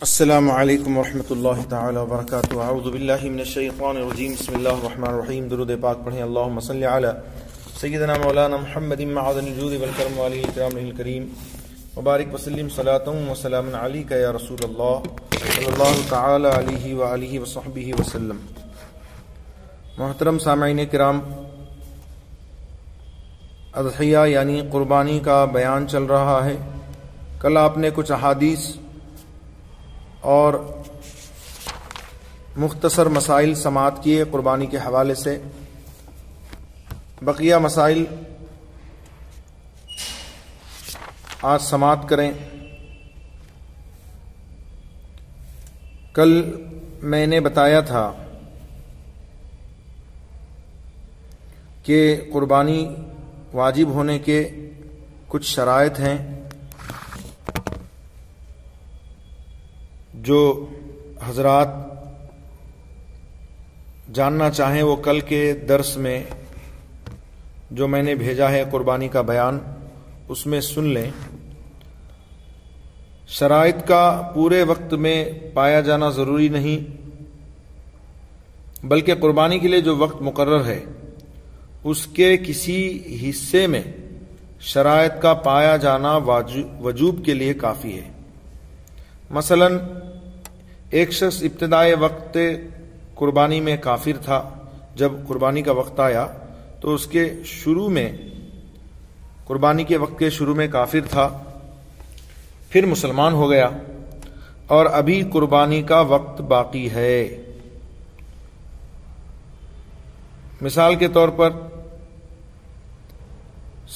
السلام علیکم ورحمۃ اللہ تعالی وبرکاتہ. اعوذ باللہ من الشیطان الرجیم. بسم اللہ الرحمن الرحیم. درود پاک پڑھیں. اللہم صلی علی سیدنا مولانا محمد معدن الجود والکرم وعلیہ الکرام الکریم وبارک وسلم صلاۃ و سلام علیک یا رسول اللہ صلی اللہ تعالی علیہ وآلہ وصحبہ وسلم. محترم سامعین کرام، اضحیہ یعنی قربانی کا بیان چل رہا ہے. کل آپ نے کچھ احادیث اور مختصر مسائل سماعت کیے قربانی کے حوالے سے. بقیہ مسائل آج سماعت کریں. کل میں نے بتایا تھا کہ قربانی واجب ہونے کے کچھ شرائط ہیں جو حضرات جاننا چاہیں وہ کل کے درس میں جو میں نے بھیجا ہے قربانی کا بیان اس میں سن لیں. شرائط کا پورے وقت میں پایا جانا ضروری نہیں، بلکہ قربانی کے لیے جو وقت مقرر ہے اس کے کسی حصے میں شرائط کا پایا جانا وجوب کے لیے کافی ہے. مثلا ایک شخص ابتدائے وقت قربانی میں کافر تھا. جب قربانی کا وقت آیا تو اس کے شروع میں قربانی کے وقت کے شروع میں کافر تھا، پھر مسلمان ہو گیا اور ابھی قربانی کا وقت باقی ہے. مثال کے طور پر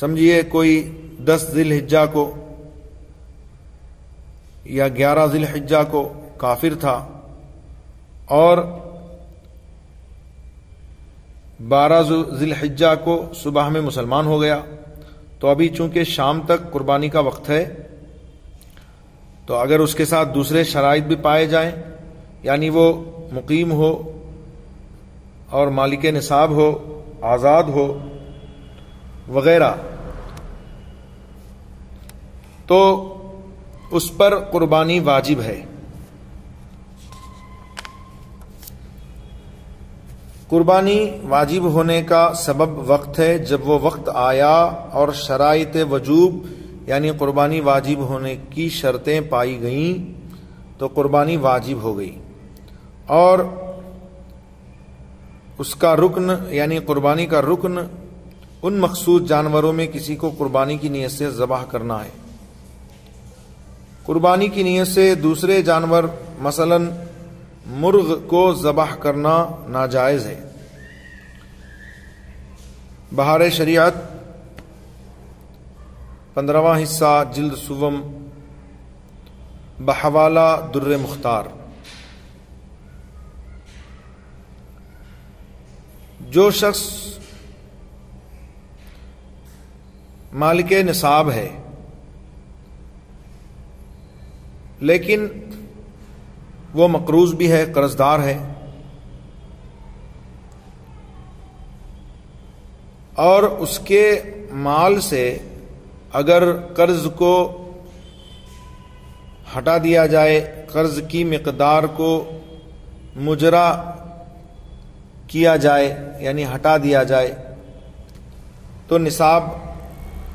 سمجھیے کوئی 10 ذی الحجہ کو یا 11 ذی الحجہ کو کافر تھا اور 12 ذی الحجہ کو صبح میں مسلمان ہو گیا. تو ابھی چونکہ شام تک قربانی کا وقت ہے تو اگر اس کے ساتھ دوسرے شرائط بھی پائے جائیں، یعنی وہ مقیم ہو اور مالک نصاب ہو، آزاد ہو وغیرہ، تو اس پر قربانی واجب ہے. قربانی واجب ہونے کا سبب وقت ہے. جب وہ وقت آیا اور شرائط وجوب یعنی قربانی واجب ہونے کی شرطیں پائی گئیں تو قربانی واجب ہو گئی. اور اس کا رکن یعنی قربانی کا رکن ان مخصوص جانوروں میں کسی کو قربانی کی نیت سے ذبح کرنا ہے. قربانی کی نیت سے دوسرے جانور مثلا مرغ کو ذبح کرنا ناجائز ہے. بہار شریعت 15واں حصہ جلد سوم بحوالہ در مختار. جو شخص مالک نصاب ہے لیکن وہ مقروض بھی ہے، قرض دار ہے، اور اس کے مال سے اگر قرض کو ہٹا دیا جائے، قرض کی مقدار کو مجرا کیا جائے یعنی ہٹا دیا جائے تو نصاب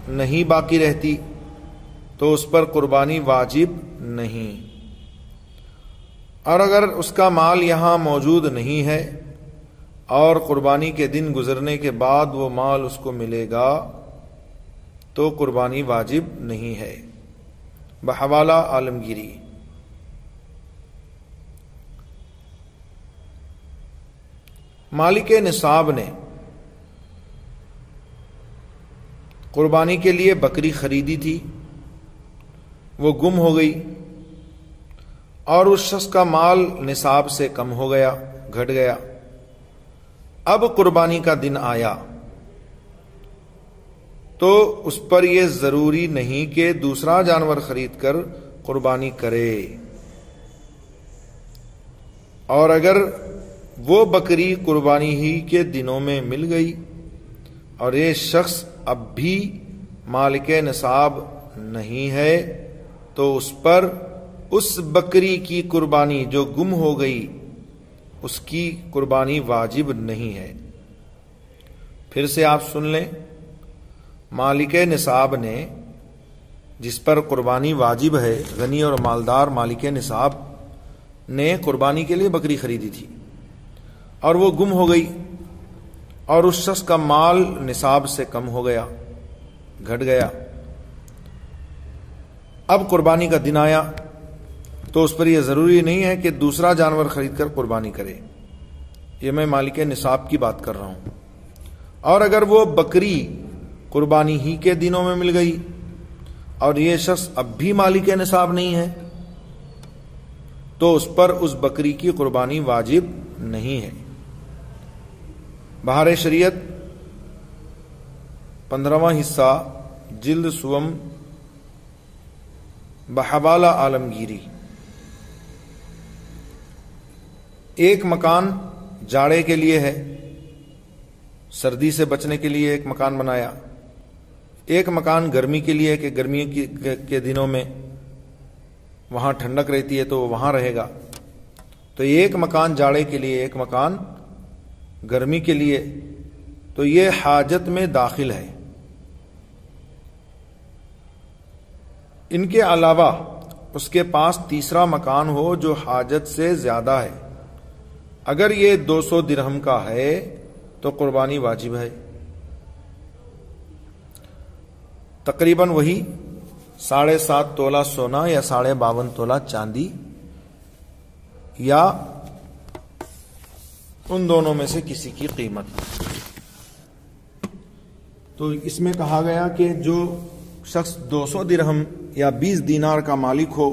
نہیں باقی رہتی، تو اس پر قربانی واجب نہیں. اور اگر اس کا مال یہاں موجود نہیں ہے اور قربانی کے دن گزرنے کے بعد وہ مال اس کو ملے گا تو قربانی واجب نہیں ہے. بحوالہ عالمگیری. مالک نصاب نے قربانی کے لیے بکری خریدی تھی، وہ گم ہو گئی اور اس شخص کا مال نصاب سے کم ہو گیا، گھٹ گیا. اب قربانی کا دن آیا تو اس پر یہ ضروری نہیں کہ دوسرا جانور خرید کر قربانی کرے، اور اگر وہ بکری قربانی ہی کے دنوں میں مل گئی اور یہ شخص اب بھی مالک نصاب نہیں ہے تو اس پر اس بکری کی قربانی جو گم ہو گئی اس کی قربانی واجب نہیں ہے۔ پھر سے آپ سن لیں، مالک نصاب نے جس پر قربانی واجب ہے، غنی اور مالدار مالک نصاب نے قربانی کے لیے بکری خریدی تھی اور وہ گم ہو گئی اور اس شخص کا مال نصاب سے کم ہو گیا، گھٹ گیا۔ اب قربانی کا دن آیا تو اس پر یہ ضروری نہیں ہے کہ دوسرا جانور خرید کر قربانی کرے، یہ میں مالک نصاب کی بات کر رہا ہوں۔ اور اگر وہ بکری قربانی ہی کے دنوں میں مل گئی اور یہ شخص اب بھی مالک نصاب نہیں ہے تو اس پر اس بکری کی قربانی واجب نہیں ہے۔ بہار شریعت 15واں حصہ جلد سوم بحوالہ عالمگیری۔ ایک مکان جاڑے کے لیے ہے، سردی سے بچنے کے لیے ایک مکان بنایا، ایک مکان گرمی کے لیے کہ گرمی کے دنوں میں وہاں ٹھنڈک رہتی ہے تو وہ وہاں رہے گا، تو ایک مکان جاڑے کے لیے ایک مکان گرمی کے لیے، تو یہ حاجت میں داخل ہے۔ ان کے علاوہ اس کے پاس تیسرا مکان ہو جو حاجت سے زیادہ ہے، اگر یہ 200 درہم کا ہے تو قربانی واجب ہے، تقریباً وہی 7.5 تولہ سونا یا 52.5 تولہ چاندی یا ان دونوں میں سے کسی کی قیمت۔ تو اس میں کہا گیا کہ جو شخص 200 درہم یا 20 دینار کا مالک ہو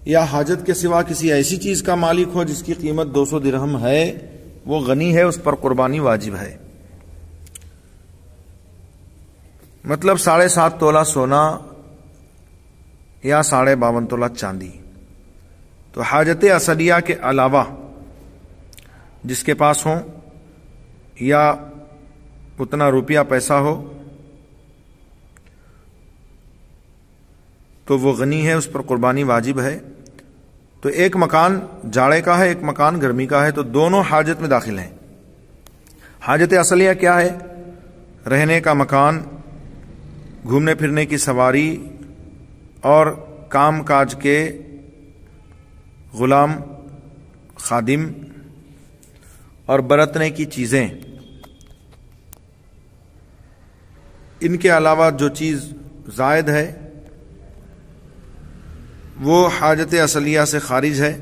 یا حاجت کے سوا کسی ایسی چیز کا مالک ہو جس کی قیمت 200 درہم ہے، وہ غنی ہے، اس پر قربانی واجب ہے۔ مطلب 7.5 تولہ سونا یا 52.5 تولہ چاندی۔ تو حاجت اصلیہ کے علاوہ جس کے پاس ہو یا اتنا روپیہ پیسہ ہو تو وہ غنی ہے، اس پر قربانی واجب ہے۔ تو ایک مکان جاڑے کا ہے، ایک مکان گرمی کا ہے، تو دونوں حاجت میں داخل ہیں۔ حاجت اصلیہ کیا ہے؟ رہنے کا مکان، گھومنے پھرنے کی سواری اور کام کاج کے غلام، خادم اور برتنے کی چیزیں، ان کے علاوہ جو چیز زائد ہے وہ حاجت اصلیہ سے خارج ہے۔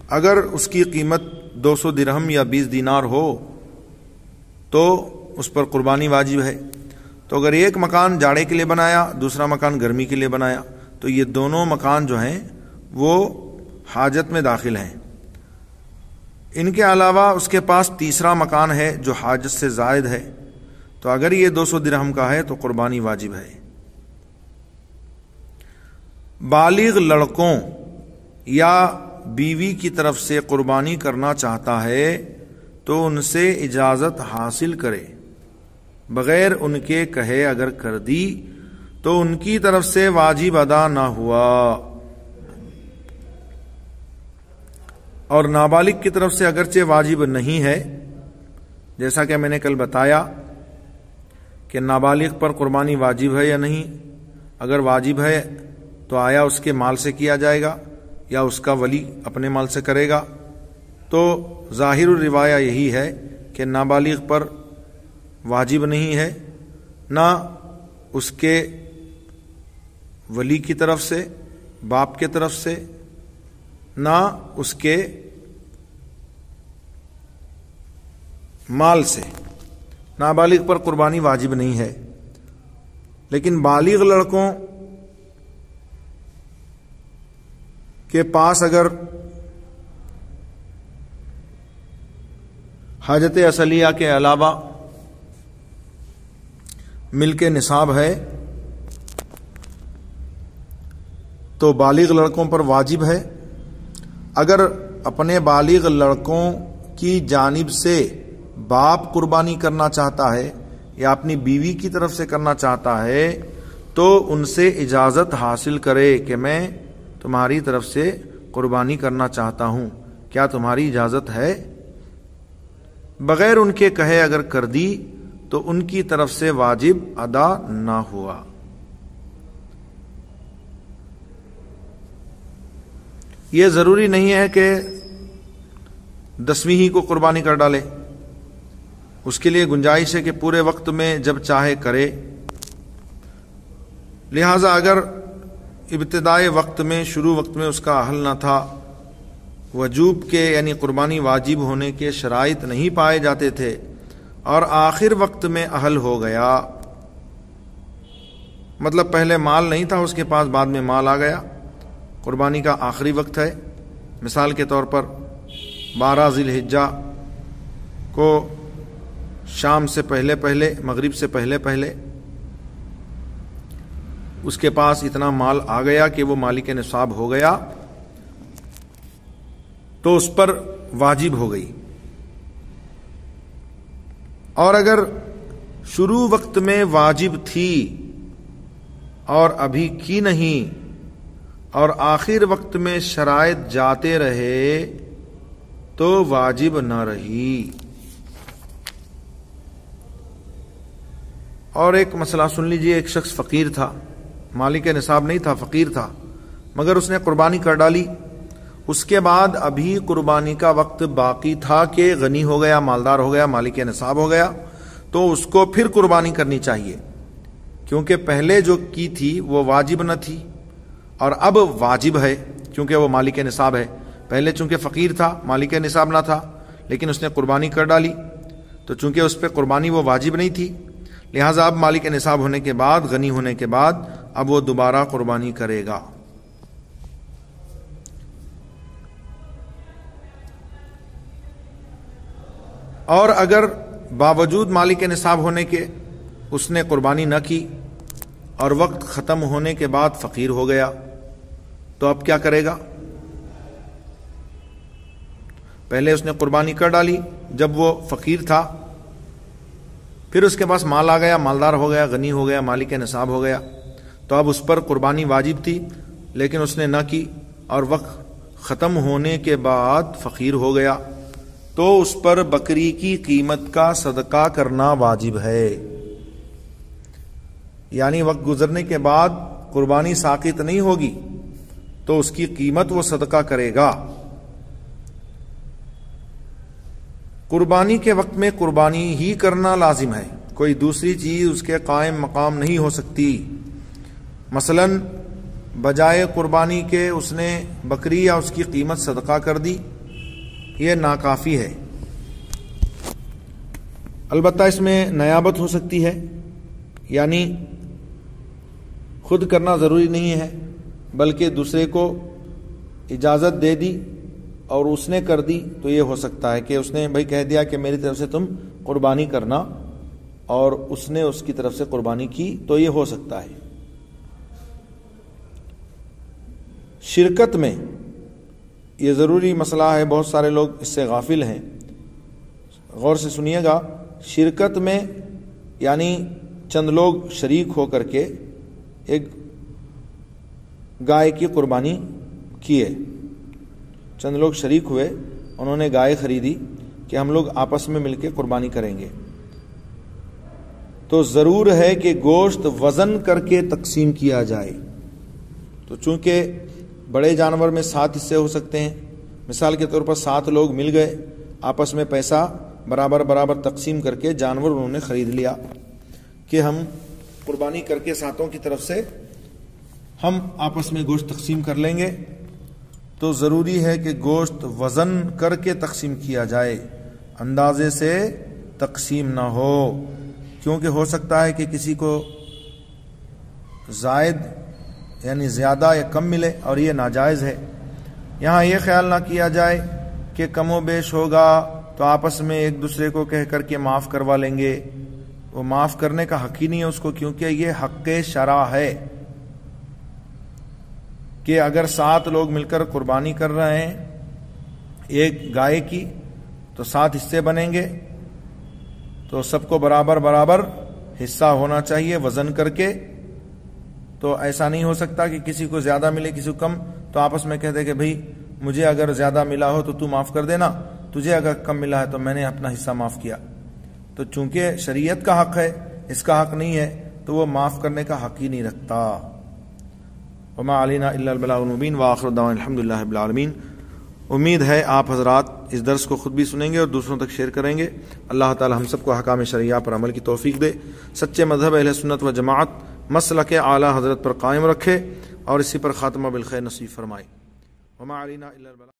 اگر اس کی قیمت 200 درہم یا 20 دینار ہو تو اس پر قربانی واجب ہے۔ تو اگر ایک مکان جاڑے کے لیے بنایا، دوسرا مکان گرمی کے لیے بنایا، تو یہ دونوں مکان جو ہیں وہ حاجت میں داخل ہیں۔ ان کے علاوہ اس کے پاس تیسرا مکان ہے جو حاجت سے زائد ہے، تو اگر یہ 200 درہم کا ہے تو قربانی واجب ہے۔ بالغ لڑکوں یا بیوی کی طرف سے قربانی کرنا چاہتا ہے تو ان سے اجازت حاصل کرے، بغیر ان کے کہے اگر کر دی تو ان کی طرف سے واجب ادا نہ ہوا، اور نابالغ کی طرف سے اگرچہ واجب نہیں ہے، جیسا کہ میں نے کل بتایا کہ نابالغ پر قربانی واجب ہے یا نہیں۔ اگر واجب ہے تو آیا اس کے مال سے کیا جائے گا یا اس کا ولی اپنے مال سے کرے گا؟ تو ظاہر الروایہ یہی ہے کہ نابالغ پر واجب نہیں ہے، نہ اس کے ولی کی طرف سے، باپ کے طرف سے، نہ اس کے مال سے۔ نابالغ پر قربانی واجب نہیں ہے، لیکن بالغ لڑکوں کے پاس اگر حاجت اصلیہ کے علاوہ ملک نصاب ہے تو بالغ لڑکوں پر واجب ہے۔ اگر اپنے بالغ لڑکوں کی جانب سے باپ قربانی کرنا چاہتا ہے یا اپنی بیوی کی طرف سے کرنا چاہتا ہے تو ان سے اجازت حاصل کرے کہ میں تمہاری طرف سے قربانی کرنا چاہتا ہوں، کیا تمہاری اجازت ہے؟ بغیر ان کے کہے اگر کر دی تو ان کی طرف سے واجب ادا نہ ہوا۔ یہ ضروری نہیں ہے کہ 10ویں ہی کو قربانی کر ڈالے، اس کے لیے گنجائش ہے کہ پورے وقت میں جب چاہے کرے۔ لہذا اگر ابتدائی وقت میں، شروع وقت میں اس کا اہل نہ تھا، وجوب کے یعنی قربانی واجب ہونے کے شرائط نہیں پائے جاتے تھے، اور آخر وقت میں اہل ہو گیا، مطلب پہلے مال نہیں تھا اس کے پاس، بعد میں مال آ گیا، قربانی کا آخری وقت ہے، مثال کے طور پر 12 ذی الحجہ کو شام سے پہلے پہلے، مغرب سے پہلے پہلے اس کے پاس اتنا مال آ گیا کہ وہ مالک نصاب ہو گیا، تو اس پر واجب ہو گئی۔ اور اگر شروع وقت میں واجب تھی اور ابھی کی نہیں، اور آخر وقت میں شرائط جاتے رہے تو واجب نہ رہی۔ اور ایک مسئلہ سن لیجئے، ایک شخص فقیر تھا، مالک نصاب نہیں تھا، فقیر تھا، مگر اس نے قربانی کر ڈالی، اس کے بعد ابھی قربانی کا وقت باقی تھا کہ غنی ہو گیا، مالدار ہو گیا، مالک نصاب ہو گیا، تو اس کو پھر قربانی کرنی چاہیے، کیونکہ پہلے جو کی تھی وہ واجب نہ تھی اور اب واجب ہے کیونکہ وہ مالک نصاب ہے۔ پہلے چونکہ فقیر تھا، مالک نصاب نہ تھا، لیکن اس نے قربانی کر ڈالی، تو چونکہ اس پہ قربانی وہ واجب نہیں تھی، لہٰذا اب مالک نصاب ہونے کے بعد، غنی ہونے کے بعد اب وہ دوبارہ قربانی کرے گا۔ اور اگر باوجود مالک نصاب ہونے کے اس نے قربانی نہ کی اور وقت ختم ہونے کے بعد فقیر ہو گیا، تو اب کیا کرے گا؟ پہلے اس نے قربانی کر ڈالی جب وہ فقیر تھا، پھر اس کے پاس مال آ گیا، مالدار ہو گیا، غنی ہو گیا، مالک نصاب ہو گیا، تو اب اس پر قربانی واجب تھی لیکن اس نے نہ کی اور وقت ختم ہونے کے بعد فقیر ہو گیا، تو اس پر بکری کی قیمت کا صدقہ کرنا واجب ہے۔ یعنی وقت گزرنے کے بعد قربانی ساقط نہیں ہوگی تو اس کی قیمت وہ صدقہ کرے گا۔ قربانی کے وقت میں قربانی ہی کرنا لازم ہے، کوئی دوسری چیز اس کے قائم مقام نہیں ہو سکتی۔ مثلا بجائے قربانی کے اس نے بکری یا اس کی قیمت صدقہ کر دی، یہ ناکافی ہے۔ البتہ اس میں نیابت ہو سکتی ہے، یعنی خود کرنا ضروری نہیں ہے بلکہ دوسرے کو اجازت دے دی اور اس نے کر دی، تو یہ ہو سکتا ہے کہ اس نے بھائی کہہ دیا کہ میری طرف سے تم قربانی کرنا، اور اس نے اس کی طرف سے قربانی کی، تو یہ ہو سکتا ہے۔ شرکت میں یہ ضروری مسئلہ ہے، بہت سارے لوگ اس سے غافل ہیں، غور سے سنیے گا۔ شرکت میں یعنی چند لوگ شریک ہو کر کے ایک گائے کی قربانی کیے، چند لوگ شریک ہوئے، انہوں نے گائے خریدی کہ ہم لوگ آپس میں مل کے قربانی کریں گے، تو ضرور ہے کہ گوشت وزن کر کے تقسیم کیا جائے۔ تو چونکہ بڑے جانور میں 7 حصے ہو سکتے ہیں، مثال کے طور پر 7 لوگ مل گئے، آپس میں پیسہ برابر برابر تقسیم کر کے جانور انہوں نے خرید لیا کہ ہم قربانی کر کے 7 کی طرف سے ہم آپس میں گوشت تقسیم کر لیں گے، تو ضروری ہے کہ گوشت وزن کر کے تقسیم کیا جائے، اندازے سے تقسیم نہ ہو، کیونکہ ہو سکتا ہے کہ کسی کو زائد یعنی زیادہ یا کم ملے اور یہ ناجائز ہے۔ یہاں یہ خیال نہ کیا جائے کہ کم و بیش ہوگا تو آپس میں ایک دوسرے کو کہہ کر کے معاف کروا لیں گے، وہ معاف کرنے کا حق ہی نہیں ہے اس کو، کیونکہ یہ حق شرع ہے کہ اگر 7 لوگ مل کر قربانی کر رہے ہیں ایک گائے کی تو 7 حصے بنیں گے، تو سب کو برابر برابر حصہ ہونا چاہیے وزن کر کے، تو ایسا نہیں ہو سکتا کہ کسی کو زیادہ ملے کسی کو کم، تو آپس میں کہہ دے کہ بھئی مجھے اگر زیادہ ملا ہو تو معاف کر دینا، تجھے اگر کم ملا ہے تو میں نے اپنا حصہ معاف کیا۔ تو چونکہ شریعت کا حق ہے، اس کا حق نہیں ہے، تو وہ معاف کرنے کا حق ہی نہیں رکھتا۔ وما علینا الا البلاغ المبین وآخر دعوانا الحمدللہ رب العالمین۔ امید ہے آپ حضرات اس درس کو خود بھی سنیں گے اور دوسروں تک شیئر کریں گے۔ اللہ تعالی ہم سب کو احکام شرعیہ پر عمل کی توفیق دے، سچے مذہب اہل سنت و جماعت مسلک اعلیٰ حضرت پر قائم رکھے اور اسی پر خاتمہ بالخیر نصیب فرمائے۔ وما علینا الا البلاغ